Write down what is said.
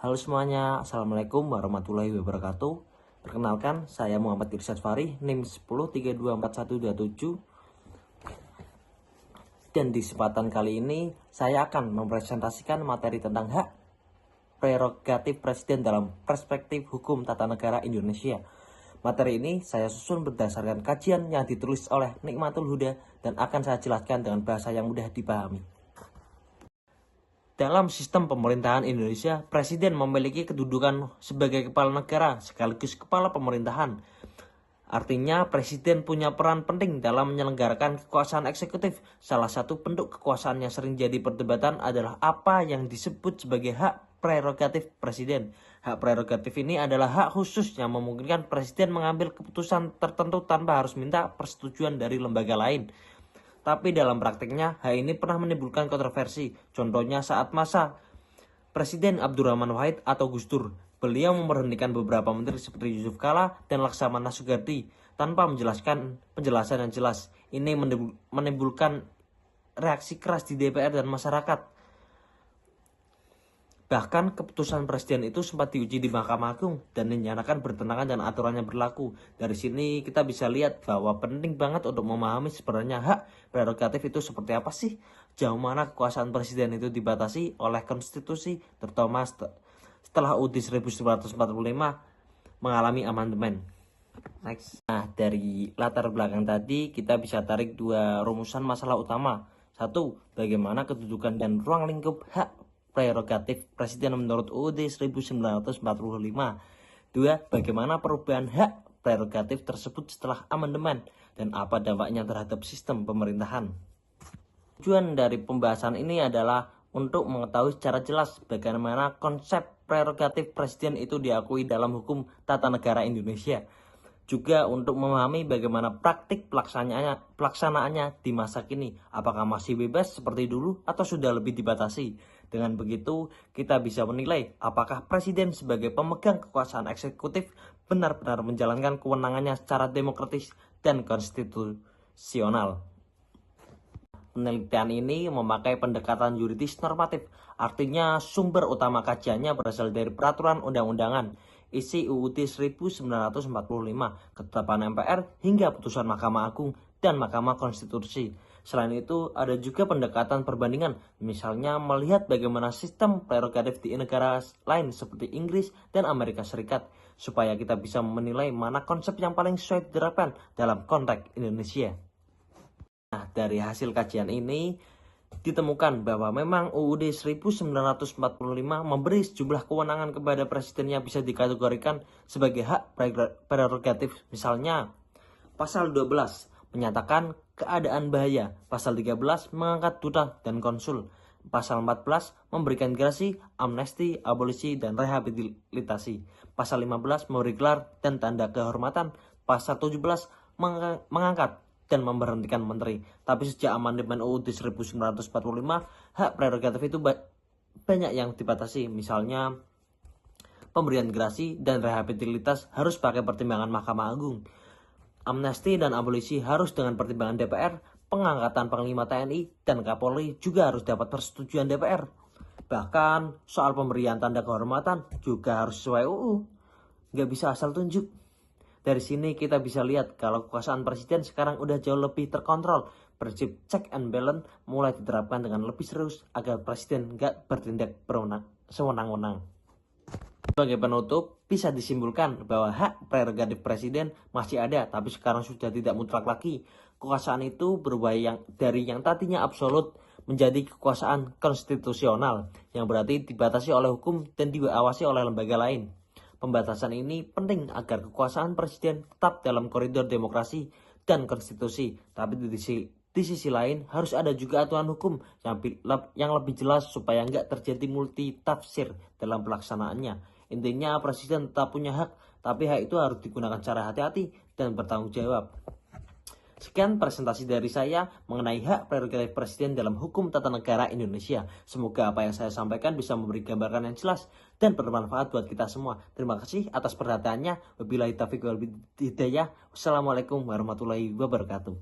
Halo semuanya, Assalamualaikum warahmatullahi wabarakatuh. Perkenalkan, saya Muhammad Irsyad Fari, NIM 10324127. Dan di kesempatan kali ini, saya akan mempresentasikan materi tentang hak prerogatif Presiden dalam perspektif hukum tata negara Indonesia. Materi ini saya susun berdasarkan kajian yang ditulis oleh Nikmatul Huda dan akan saya jelaskan dengan bahasa yang mudah dipahami. Dalam sistem pemerintahan Indonesia, Presiden memiliki kedudukan sebagai kepala negara sekaligus kepala pemerintahan. Artinya, Presiden punya peran penting dalam menyelenggarakan kekuasaan eksekutif. Salah satu bentuk kekuasaan yang sering jadi perdebatan adalah apa yang disebut sebagai hak prerogatif Presiden. Hak prerogatif ini adalah hak khusus yang memungkinkan Presiden mengambil keputusan tertentu tanpa harus minta persetujuan dari lembaga lain. Tapi dalam praktiknya, hal ini pernah menimbulkan kontroversi. Contohnya saat masa Presiden Abdurrahman Wahid atau Gus Dur. Beliau memberhentikan beberapa menteri seperti Yusuf Kala dan Laksamana Sugardi tanpa menjelaskan penjelasan yang jelas. Ini menimbulkan reaksi keras di DPR dan masyarakat. Bahkan keputusan Presiden itu sempat diuji di Mahkamah Agung dan dinyatakan bertentangan dan aturannya berlaku. Dari sini kita bisa lihat bahwa penting banget untuk memahami sebenarnya hak prerogatif itu seperti apa sih. Jauh mana kekuasaan Presiden itu dibatasi oleh konstitusi, terutama setelah UUD 1945 mengalami amandemen. Next. Nah, dari latar belakang tadi kita bisa tarik dua rumusan masalah utama. Satu, bagaimana kedudukan dan ruang lingkup hak prerogatif Presiden menurut UUD 1945. Dua, bagaimana perubahan hak prerogatif tersebut setelah amandemen dan apa dampaknya terhadap sistem pemerintahan. Tujuan dari pembahasan ini adalah untuk mengetahui secara jelas bagaimana konsep prerogatif Presiden itu diakui dalam hukum tata negara Indonesia. Juga untuk memahami bagaimana praktik pelaksanaannya di masa kini. Apakah masih bebas seperti dulu atau sudah lebih dibatasi? Dengan begitu, kita bisa menilai apakah Presiden sebagai pemegang kekuasaan eksekutif benar-benar menjalankan kewenangannya secara demokratis dan konstitusional. Penelitian ini memakai pendekatan yuridis normatif, artinya sumber utama kajiannya berasal dari peraturan undang-undangan, isi UUD 1945, ketetapan MPR, hingga putusan Mahkamah Agung dan Mahkamah Konstitusi. Selain itu, ada juga pendekatan perbandingan, misalnya melihat bagaimana sistem prerogatif di negara lain seperti Inggris dan Amerika Serikat, supaya kita bisa menilai mana konsep yang paling sesuai diterapkan dalam konteks Indonesia. Nah, dari hasil kajian ini ditemukan bahwa memang UUD 1945 memberi sejumlah kewenangan kepada Presiden yang bisa dikategorikan sebagai hak prerogatif. Misalnya, pasal 12 menyatakan keadaan bahaya, pasal 13 mengangkat duta dan konsul, pasal 14 memberikan gerasi, amnesti, abolisi, dan rehabilitasi, pasal 15 memberi gelar dan tanda kehormatan, pasal 17 mengangkat dan memberhentikan menteri. Tapi sejak amandemen UUD 1945, hak prerogatif itu banyak yang dibatasi. Misalnya, pemberian gerasi dan rehabilitasi harus pakai pertimbangan Mahkamah Agung. Amnesti dan abolisi harus dengan pertimbangan DPR. Pengangkatan Panglima TNI dan Kapolri juga harus dapat persetujuan DPR. Bahkan soal pemberian tanda kehormatan juga harus sesuai UU. Nggak bisa asal tunjuk. Dari sini kita bisa lihat kalau kekuasaan Presiden sekarang udah jauh lebih terkontrol. Prinsip check and balance mulai diterapkan dengan lebih serius agar Presiden nggak bertindak sewenang-wenang. Sebagai penutup, bisa disimpulkan bahwa hak prerogatif Presiden masih ada, tapi sekarang sudah tidak mutlak lagi. Kekuasaan itu berubah dari yang tadinya absolut menjadi kekuasaan konstitusional, yang berarti dibatasi oleh hukum dan diawasi oleh lembaga lain. Pembatasan ini penting agar kekuasaan Presiden tetap dalam koridor demokrasi dan konstitusi, tapi di sisi lain harus ada juga aturan hukum yang lebih jelas supaya nggak terjadi multi tafsir dalam pelaksanaannya. Intinya Presiden tetap punya hak, tapi hak itu harus digunakan secara hati-hati dan bertanggung jawab. Sekian presentasi dari saya mengenai hak prerogatif Presiden dalam hukum tata negara Indonesia. Semoga apa yang saya sampaikan bisa memberi gambaran yang jelas dan bermanfaat buat kita semua. Terima kasih atas perhatiannya. Wabillahi taufiq wal hidayah. Wassalamualaikum warahmatullahi wabarakatuh.